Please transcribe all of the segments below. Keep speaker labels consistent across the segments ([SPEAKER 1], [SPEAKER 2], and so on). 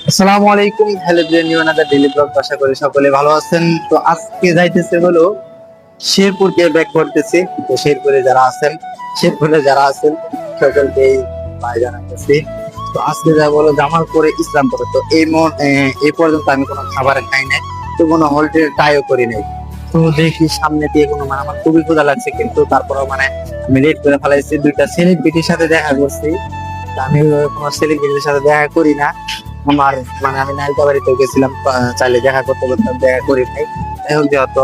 [SPEAKER 1] আসসালামু আলাইকুম, hello dear new another daily blog. আশা করি সকলে ভালো আছেন। তো আজকে যাইতেছে হলো শেরপুরকে ব্যাক করতেছি। তো শেরপুরে যারা আছেন সকলকে বাই জানাতেছি। তো আজকে যাব হলো জামালপুরে ইসলামপুরে। তো এই পর্যন্ত আমি কোনো খাবার খাই নাই, তো কোনো হোটেল ট্রাইও করি নাই। তো দেখি সামনে দিয়ে কোনো আমার খুবই ক্ষুধা লাগছে, কিন্তু তারপরেও আমি লেট করে ফেলাইছি। দুইটা সেলিব্রিটির সাথে দেখা করছি। তা আমি কোনো সেলিব্রিটির সাথে দেখা করি না। আমার আমি নায়িকা বাড়িতে গেছিলাম, চাইলে দেখা করতে করতাম, দেখা করি নাই। এখন যেহেতু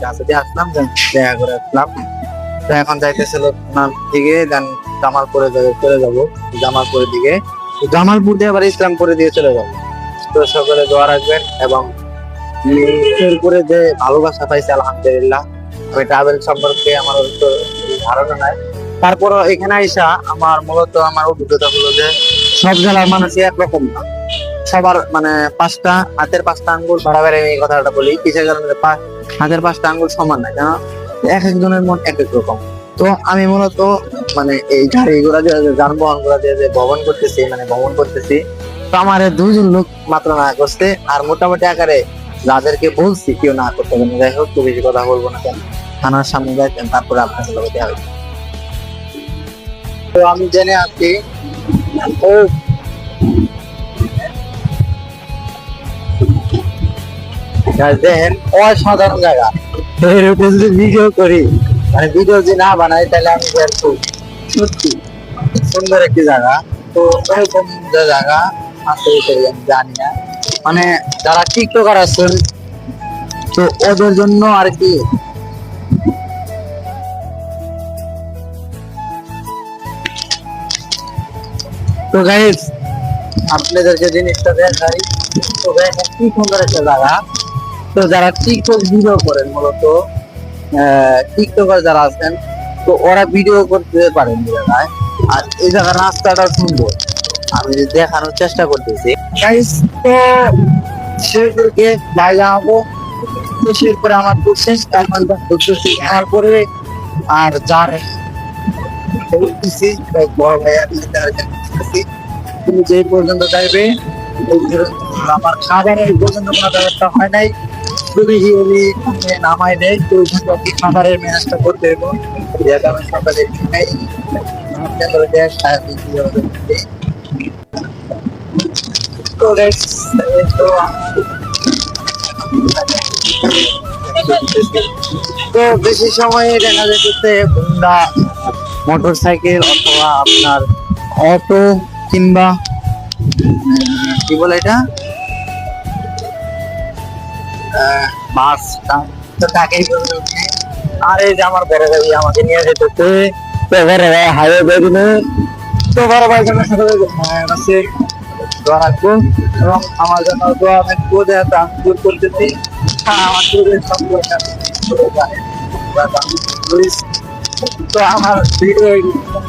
[SPEAKER 1] কাছে দিয়ে আসলাম, দেখা করে আসলাম। তো এখন যাইতেছিল দিকে, দেন জামালপুরে চলে যাবো। জামালপুরের দিকে, জামালপুর দিয়ে আবার ইসলামপুরে দিয়ে চলে যাবো। তো সকলে দোয়া রাখবেন। এবং শেরপুরে যে ভালোবাসা পাইছে আলহামদুলিল্লাহ। আমি ট্রাভেল সম্পর্কে আমার তো ধারণা নাই, তারপর এখানে আইসা মূলত আমার অভিজ্ঞতা হলো যে সব জেলার মানুষই একরকম না। সবার পাঁচটা হাতের পাঁচটা আঙ্গুল বরাবর। এই কথাটা বলি কিসের কারণে, হাতের পাঁচটা আঙ্গুল সমান না, কেন এক একজনের মন এক এক রকম। তো আমি মূলত এই গাড়ি ঘোড়া দিয়ে যানবাহন গুলা দিয়ে যে ভ্রমণ করতেছি, তো আমার দুজন লোক মাত্র না করছে। আর মোটামুটি আকারে যাদেরকে বলছি কেউ না করতে পারে। যাই হোক, তো বেশি কথা বলবো না, কেন থানার সামনে যাইতেন, তারপরে আপনার লোক দেওয়া হয়েছে। তো আমি জেনে আছি ও দেখেন অসাধারণ জায়গা। এরকম যদি ভিডিও করি, ভিডিও যদি না বানাই, তাহলে আমি সত্যি সুন্দর একটি জায়গা। তো এরকম যে জায়গা আছে আমি জানি না। যারা টিকটকার আছেন, তো ওদের জন্য আর কি। তো গাইস, আপনাদেরকে জিনিসটা দেখাই। তো দেখেন কি সুন্দর একটা জায়গা। তো যারা টিকটক ভিডিও করেন, মূলত টিকটকার যারা আছেন, তো ওরা ভিডিও করতে পারেন এই জায়গায়। আর এই জায়গার রাস্তাটা সুন্দর, আমি দেখানোর চেষ্টা করতেছি। গাইস, তো শেরপুরকে যাই যাবো। তো শেরপুরে আমার খুব শেষ আমার পরে আর যার বড় ভাইয়া তুমি যে পর্যন্ত যাইবে, আমার খাবারের পর্যন্ত কোনো ব্যবস্থা হয় নাই। যদি উনি নামাই দেয়, তো খাবারের ম্যানেজটা করতে দেবো। আমি সকালে তো বেশি সময় দেখা যেতেছে হুন্ডা মোটর সাইকেল অথবা আপনার অটো, কিংবা কি বলে এটা, বাস। তো তাকেই আর এই যে আমার বড় ভাই আমাকে নিয়ে যেতেছে, তো বড় ভাই হাইওয়ে বেরিয়ে, তো বড় ভাই জন্য সাথে দোয়া রাখবো। এবং আমার জন্য দোয়া রাখবো, যে আমি দূর করতেছি আমার তো আমার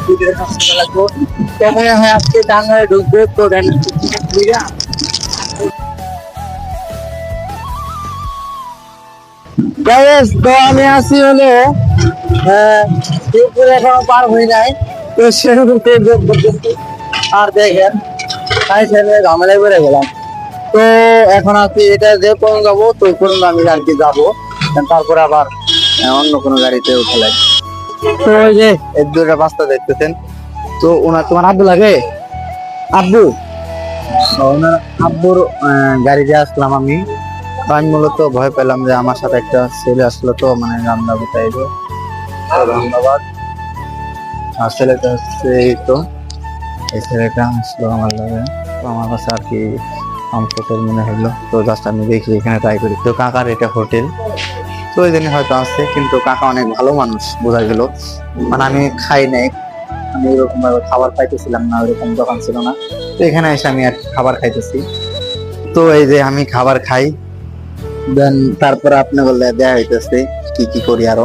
[SPEAKER 1] ভিডিও লাগবো। তো মনে হয় আজকে টাঙ্গায় ঢুকবে, তো তো আমি আসি হলো শেরপুরে, এখনো পার হই নাই। তো শেরপুরে আর দেখেন ঝামেলায় বেড়ে গেলাম। তো এখন আছি এটা যে কোন যাবো, তো কোন আমি আর কি যাবো, তারপরে আবার অন্য কোনো গাড়িতে উঠে লাগে। তো ওই যে এই দুটা রাস্তা দেখতেছেন, তো তোমার আব্বু লাগে, আব্বু ওনার আব্বুর গাড়িতে আসলাম আমি। আমি মূলত ভয় পেলাম যে আমার সাথে একটা ছেলে আসলো, তো রান্না কোথায় ধন্যবাদ। আর ছেলেটা হচ্ছে এই, তো এই ছেলেটা আসলো আমার লাগে। তো আমার কাছে আর কি হোটেল মনে হলো, তো জাস্ট আমি দেখি এখানে ট্রাই করি। তো কাকার এটা হোটেল, তো ওই জন্য হয়তো আছে, কিন্তু কাকা অনেক ভালো মানুষ বোঝা গেল। আমি খাই নাই, আমি এরকম ভাবে খাবার খাইতেছিলাম না, ওইরকম দোকান ছিল না। তো এখানে এসে আমি আর খাবার খাইতেছি। তো এই যে আমি খাবার খাই, দেন তারপরে আপনি বললে দেয়া হইতেছে কি কি করি আরো।